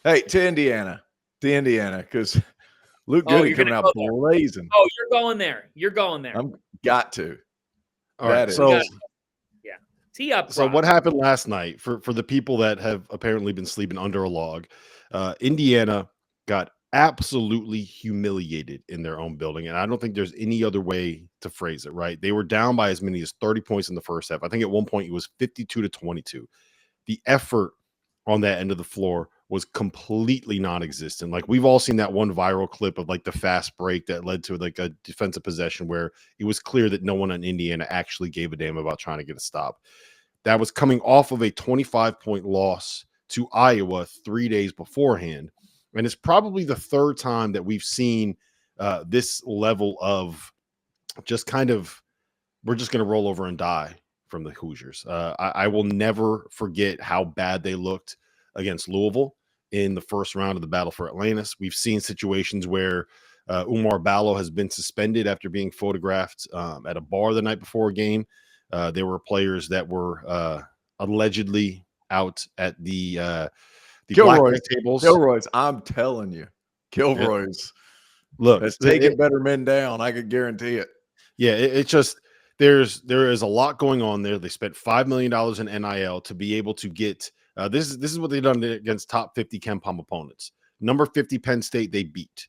Hey, to Indiana, because Luke Oh, Goody you're going coming to out go there. blazing. Oh, you're going there. You're going there. I'm got to. All right. That So, is. Yeah. Tee up, so Rob. what happened last night for the people that have apparently been sleeping under a log? Indiana got absolutely humiliated in their own building, and I don't think there's any other way to phrase it. Right? They were down by as many as 30 points in the first half. I think at one point it was 52-22. The effort on that end of the floor was completely non-existent. Like we've all seen that one viral clip of like the fast break that led to like a defensive possession where it was clear that no one in Indiana actually gave a damn about trying to get a stop. That was coming off of a 25-point loss to Iowa 3 days beforehand. And it's probably the third time that we've seen this level of just kind of, we're just going to roll over and die from the Hoosiers. I will never forget how bad they looked against Louisville in the first round of the Battle for Atlantis. We've seen situations where Umar Ballo has been suspended after being photographed at a bar the night before a game. There were players that were allegedly out at the Kilroy's blackjack tables. Kilroy's, I'm telling you. Kilroy's. Look, That's taking better men down. I could guarantee it. Yeah, it's just there is a lot going on there. They spent $5 million in NIL to be able to get this is what they've done against top 50 KenPom opponents. Number 50 Penn State they beat.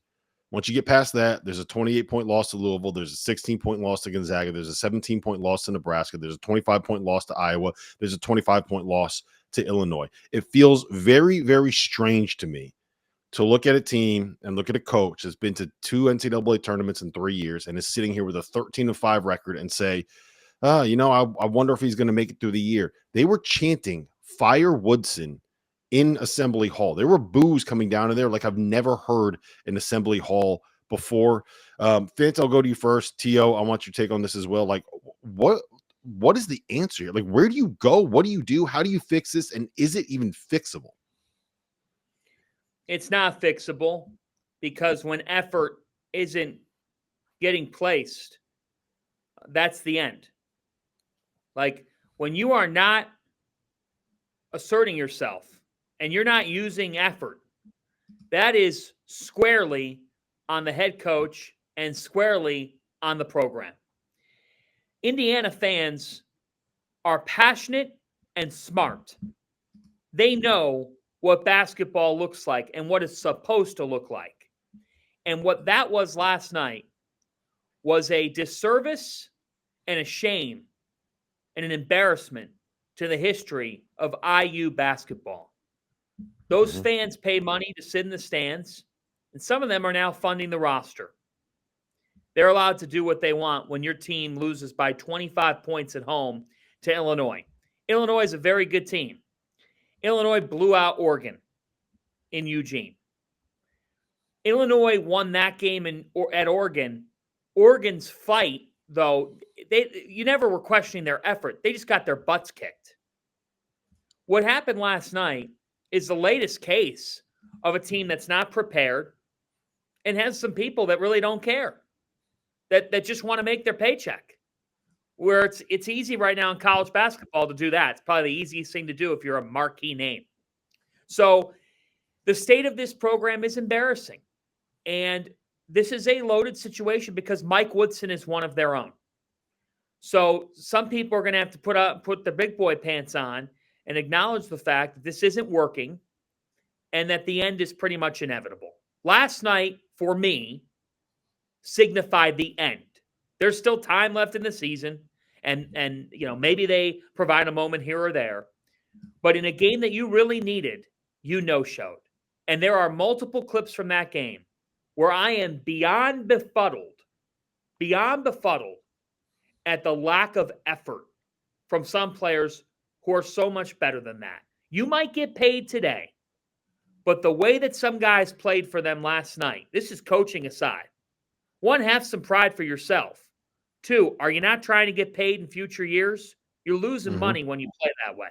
Once you get past that, there's a 28-point loss to Louisville. There's a 16-point loss to Gonzaga. There's a 17-point loss to Nebraska. There's a 25-point loss to Iowa. There's a 25-point loss to Illinois. It feels very, very strange to me to look at a team and look at a coach that's been to 2 NCAA tournaments in 3 years and is sitting here with a 13-5 record and say, I wonder if he's going to make it through the year. They were chanting "Fire Woodson" in Assembly Hall. There were boos coming down in there like I've never heard in Assembly Hall before. Fitz, I'll go to you first. T.O., I want your take on this as well. Like, what is the answer here? Like, where do you go? What do you do? How do you fix this? And is it even fixable? It's not fixable because when effort isn't getting placed, that's the end. Like when you are not asserting yourself and you're not using effort, that is squarely on the head coach and squarely on the program. Indiana fans are passionate and smart. They know what basketball looks like and what it's supposed to look like. And what that was last night was a disservice and a shame and an embarrassment to the history of IU basketball. Those fans pay money to sit in the stands, and some of them are now funding the roster. They're allowed to do what they want when your team loses by 25 points at home to Illinois. Illinois is a very good team. Illinois blew out Oregon in Eugene. Illinois won that game at Oregon. Oregon's fight, though, you never were questioning their effort. They just got their butts kicked. What happened last night is the latest case of a team that's not prepared and has some people that really don't care, that just want to make their paycheck. Where it's easy right now in college basketball to do that. It's probably the easiest thing to do if you're a marquee name. So the state of this program is embarrassing. And this is a loaded situation because Mike Woodson is one of their own. So some people are going to have to put their big boy pants on and acknowledge the fact that this isn't working and that the end is pretty much inevitable. Last night, for me, signified the end. There's still time left in the season, and maybe they provide a moment here or there. But in a game that you really needed, you no-showed. And there are multiple clips from that game where I am beyond befuddled at the lack of effort from some players who are so much better than that. You might get paid today, but the way that some guys played for them last night, this is coaching aside. One, have some pride for yourself. Two, are you not trying to get paid in future years? You're losing money when you play that way.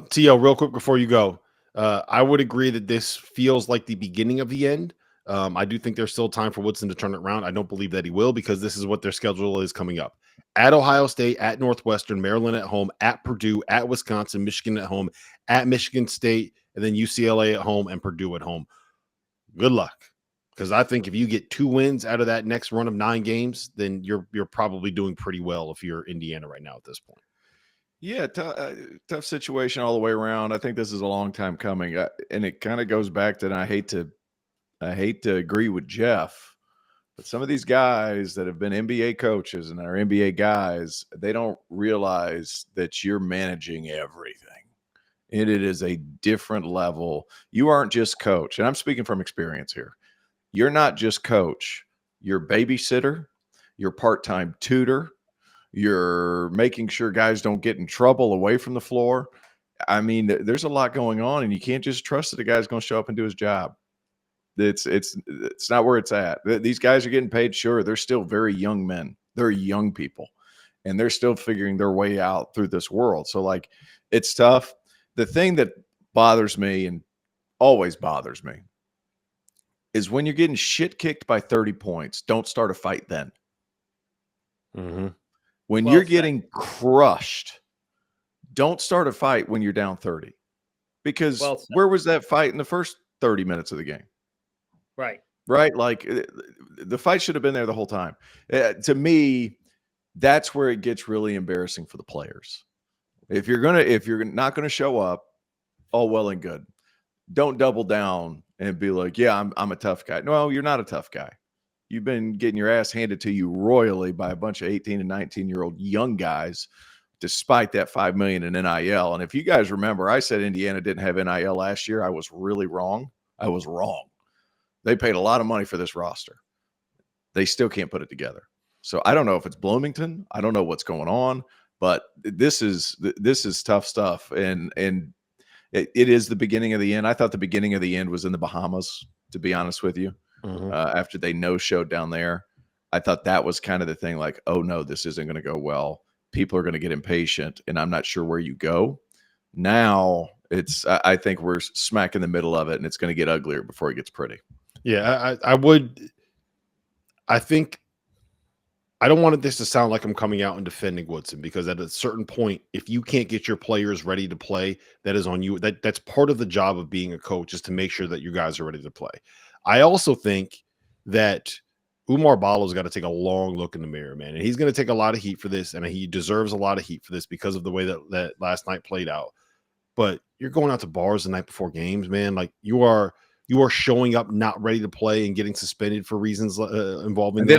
T.O., real quick before you go, I would agree that this feels like the beginning of the end. I do think there's still time for Woodson to turn it around. I don't believe that he will because this is what their schedule is coming up. at Ohio State, at Northwestern, Maryland at home, at Purdue, at Wisconsin, Michigan at home, at Michigan State, and then UCLA at home and Purdue at home. Good luck. Because I think if you get 2 wins out of that next run of 9 games, then you're probably doing pretty well if you're Indiana right now at this point. Yeah, tough situation all the way around. I think this is a long time coming, and it kind of goes back to, and I hate to agree with Jeff, but some of these guys that have been NBA coaches and are NBA guys, they don't realize that you're managing everything. And it is a different level. You aren't just coach, and I'm speaking from experience here. You're not just coach. You're babysitter. You're part-time tutor. You're making sure guys don't get in trouble away from the floor. I mean, there's a lot going on, and you can't just trust that the guy's going to show up and do his job. It's not where it's at. These guys are getting paid. Sure, they're still very young men. They're young people, and they're still figuring their way out through this world. So, like, it's tough. The thing that bothers me and always bothers me is when you're getting shit kicked by 30 points, don't start a fight then. Mm-hmm. When Well you're said. getting crushed, don't start a fight when you're down 30. Because Well said. where was that fight in the first 30 minutes of the game? Right. Right? Like, the fight should have been there the whole time. To me, that's where it gets really embarrassing for the players. If you're not gonna show up, all well and good. Don't double down and be like, yeah, I'm a tough guy. No, you're not a tough guy. You've been getting your ass handed to you royally by a bunch of 18 and 19-year-old young guys, despite that $5 million in NIL. And if you guys remember, I said Indiana didn't have NIL last year. I was really wrong. I was wrong. They paid a lot of money for this roster. They still can't put it together. So I don't know if it's Bloomington. I don't know what's going on, but this is tough stuff. And it is the beginning of the end. I thought the beginning of the end was in the Bahamas, to be honest with you. Mm-hmm. After they no-showed down there, I thought that was kind of the thing, like, oh no, this isn't going to go well. People are going to get impatient, and I'm not sure where you go. Now I think we're smack in the middle of it, and it's going to get uglier before it gets pretty. Yeah, I think I don't want this to sound like I'm coming out and defending Woodson, because at a certain point, if you can't get your players ready to play, that is on you. That's part of the job of being a coach, is to make sure that you guys are ready to play. I also think that Umar Balo's got to take a long look in the mirror, man. And he's going to take a lot of heat for this, and he deserves a lot of heat for this because of the way that last night played out. But you're going out to bars the night before games, man. Like, you are showing up not ready to play and getting suspended for reasons involving And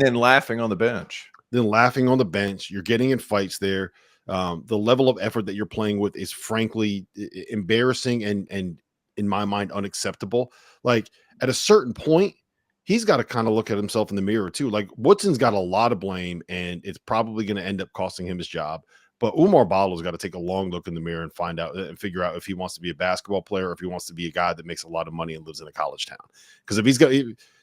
then laughing on the bench. Then laughing on the bench. You're getting in fights there. The level of effort that you're playing with is frankly embarrassing and in my mind unacceptable. Like, at a certain point, he's got to kind of look at himself in the mirror too. Like, Woodson's got a lot of blame, and it's probably going to end up costing him his job. But Umar Balo's got to take a long look in the mirror and find out and figure out if he wants to be a basketball player or if he wants to be a guy that makes a lot of money and lives in a college town. Because if he's got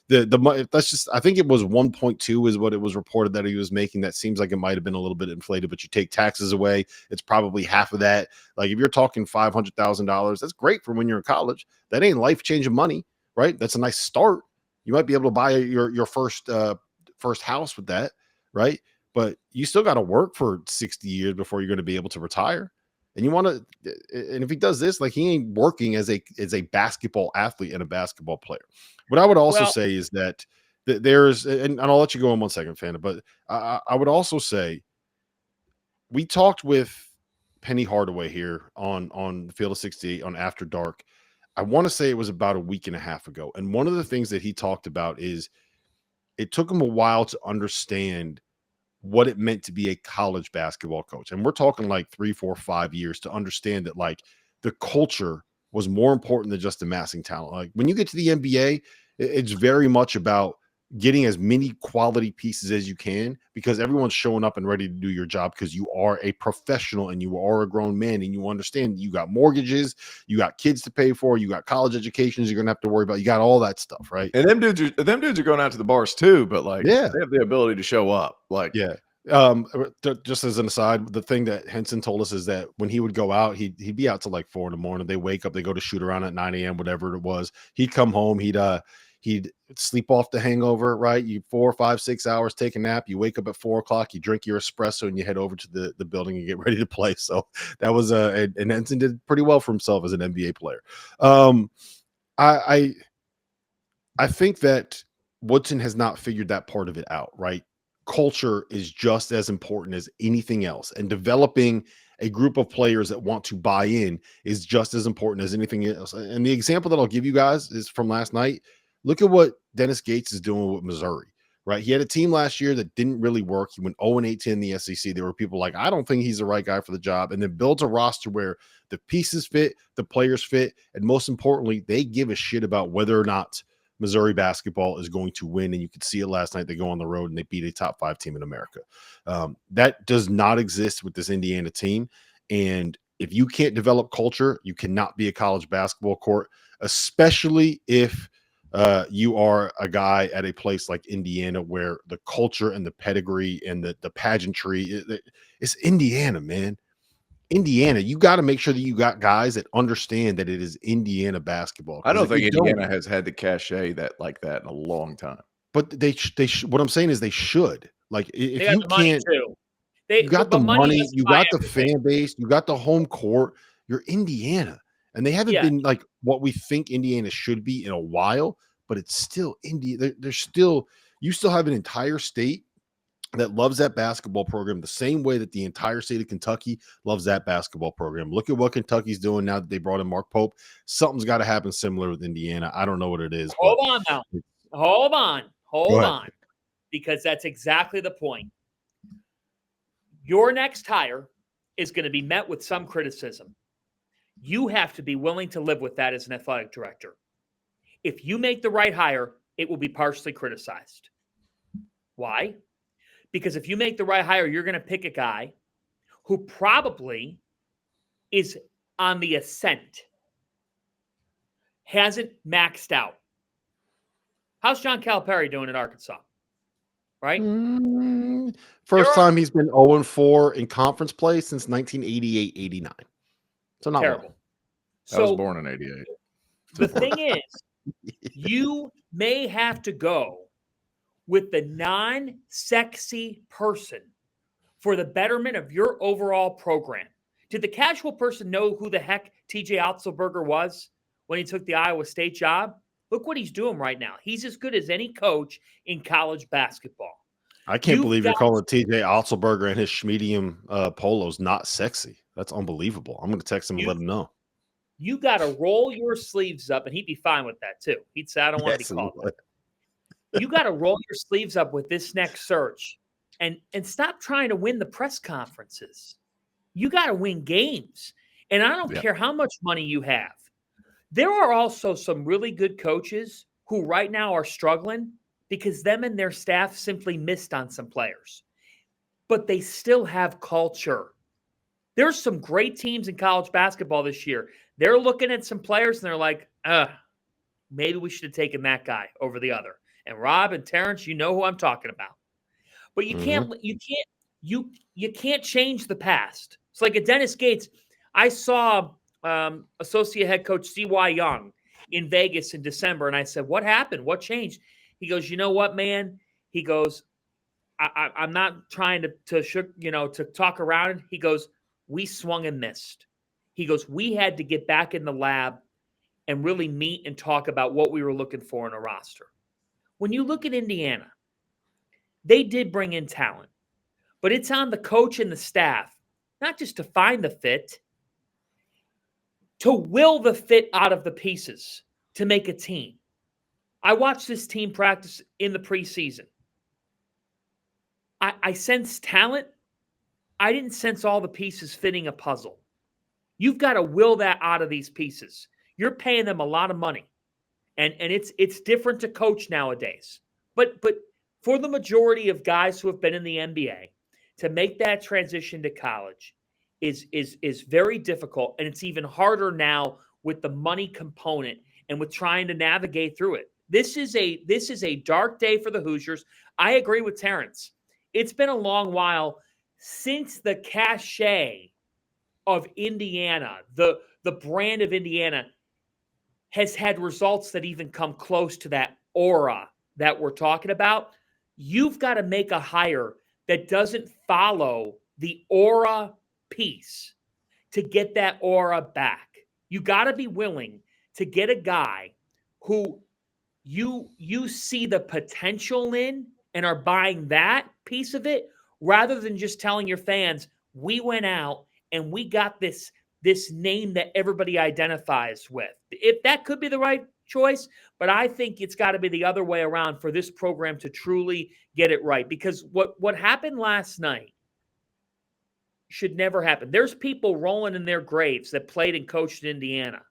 that's just, I think it was 1.2 is what it was reported that he was making. That seems like it might have been a little bit inflated, but you take taxes away, it's probably half of that. Like, if you're talking $500,000, that's great for when you're in college. That ain't life-changing money, right? That's a nice start. You might be able to buy your first house with that, right? But you still got to work for 60 years before you're going to be able to retire. And you want to, and if he does this, like, he ain't working as a basketball athlete and a basketball player. What I would also say is that there's, and I'll let you go in 1 second, Fanta, but I would also say, we talked with Penny Hardaway here on the Field of 68 on After Dark. I want to say it was about a week and a half ago. And one of the things that he talked about is it took him a while to understand what it meant to be a college basketball coach. And we're talking like 3, 4, 5 years to understand that, like, the culture was more important than just amassing talent. Like, when you get to the NBA, it's very much about getting as many quality pieces as you can, because everyone's showing up and ready to do your job because you are a professional and you are a grown man, and you understand you got mortgages, you got kids to pay for, you got college educations you're gonna have to worry about, you got all that stuff, right? And them dudes are going out to the bars too, but like, yeah, they have the ability to show up. Like, yeah. Just as an aside, the thing that Henson told us is that when he would go out, he'd be out till like 4 a.m. They wake up, they go to shoot around at 9 a.m., whatever it was. He'd come home, he'd He'd sleep off the hangover, right? You 4, 5, 6 hours, take a nap. You wake up at 4 o'clock, you drink your espresso, and you head over to the building and get ready to play. So that was and Ensign did pretty well for himself as an NBA player. I think that Woodson has not figured that part of it out, right? Culture is just as important as anything else, and developing a group of players that want to buy in is just as important as anything else. And the example that I'll give you guys is from last night. Look at what Dennis Gates is doing with Missouri, right? He had a team last year that didn't really work. He went 0-18 in the SEC. There were people like, I don't think he's the right guy for the job, and then builds a roster where the pieces fit, the players fit, and most importantly, they give a shit about whether or not Missouri basketball is going to win. And you could see it last night. They go on the road and they beat a top 5 team in America. That does not exist with this Indiana team. And if you can't develop culture, you cannot be a college basketball court, especially if you are a guy at a place like Indiana where the culture and the pedigree and the pageantry, it's Indiana, man. Indiana, you got to make sure that you got guys that understand that it is Indiana basketball. I don't think Indiana has had the cachet like that in a long time. But what I'm saying is they should. Like, if They got you the money can't, too. you got the money, you doesn't buy got the everything. fan base, you got the home court. You're Indiana, and they haven't Yeah. been like what we think Indiana should be in a while. But it's still India. There's still, you still have an entire state that loves that basketball program the same way that the entire state of Kentucky loves that basketball program. Look at what Kentucky's doing now that they brought in Mark Pope. Something's got to happen similar with Indiana. I don't know what it is. Hold on now. Hold ahead. on. Because that's exactly the point. Your next hire is going to be met with some criticism. You have to be willing to live with that as an athletic director. If you make the right hire, it will be partially criticized. Why? Because if you make the right hire, you're going to pick a guy who probably is on the ascent, hasn't maxed out. How's John Calipari doing at Arkansas? Right? First time he's been 0-4 in conference play since 1988-89. So not terrible. Well. I was born in 88. The thing is, you may have to go with the non-sexy person for the betterment of your overall program. Did the casual person know who the heck TJ Otzelberger was when he took the Iowa State job? Look what he's doing right now. He's as good as any coach in college basketball. I can't believe you're calling TJ Otzelberger and his schmedium polos not sexy. That's unbelievable. I'm going to text him and let him know. You got to roll your sleeves up, and he'd be fine with that too. He'd say, I don't want to be called that. You got to roll your sleeves up with this next search and stop trying to win the press conferences. You got to win games. And I don't care how much money you have. There are also some really good coaches who right now are struggling because them and their staff simply missed on some players. But they still have culture. There's some great teams in college basketball this year. They're looking at some players and they're like, maybe we should have taken that guy over the other. And Rob and Terrence, you know who I'm talking about. But you can't change the past. It's like a Dennis Gates. I saw associate head coach C.Y. Young in Vegas in December, and I said, what happened? What changed? He goes, you know what, man? He goes, I'm not trying to talk around it. He goes, we swung and missed. He goes, we had to get back in the lab and really meet and talk about what we were looking for in a roster. When you look at Indiana, they did bring in talent, but it's on the coach and the staff, not just to find the fit, to will the fit out of the pieces to make a team. I watched this team practice in the preseason. I sensed talent. I didn't sense all the pieces fitting a puzzle. You've got to will that out of these pieces. You're paying them a lot of money. And it's different to coach nowadays. But for the majority of guys who have been in the NBA, to make that transition to college is very difficult. And it's even harder now with the money component and with trying to navigate through it. This is a dark day for the Hoosiers. I agree with Terrence. It's been a long while since the cachet of Indiana, the brand of Indiana, has had results that even come close to that aura that we're talking about, you've got to make a hire that doesn't follow the aura piece to get that aura back. You got to be willing to get a guy who you see the potential in and are buying that piece of it, rather than just telling your fans, we went out and we got this name that everybody identifies with. If that could be the right choice, but I think it's got to be the other way around for this program to truly get it right. Because what happened last night should never happen. There's people rolling in their graves that played and coached in Indiana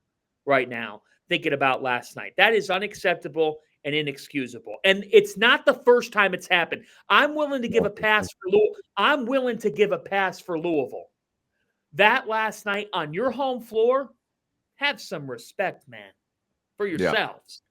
right now thinking about last night. That is unacceptable and inexcusable. And it's not the first time it's happened. I'm willing to give a pass for Louisville. I'm willing to give a pass for Louisville. That last night on your home floor, have some respect, man, for yourselves.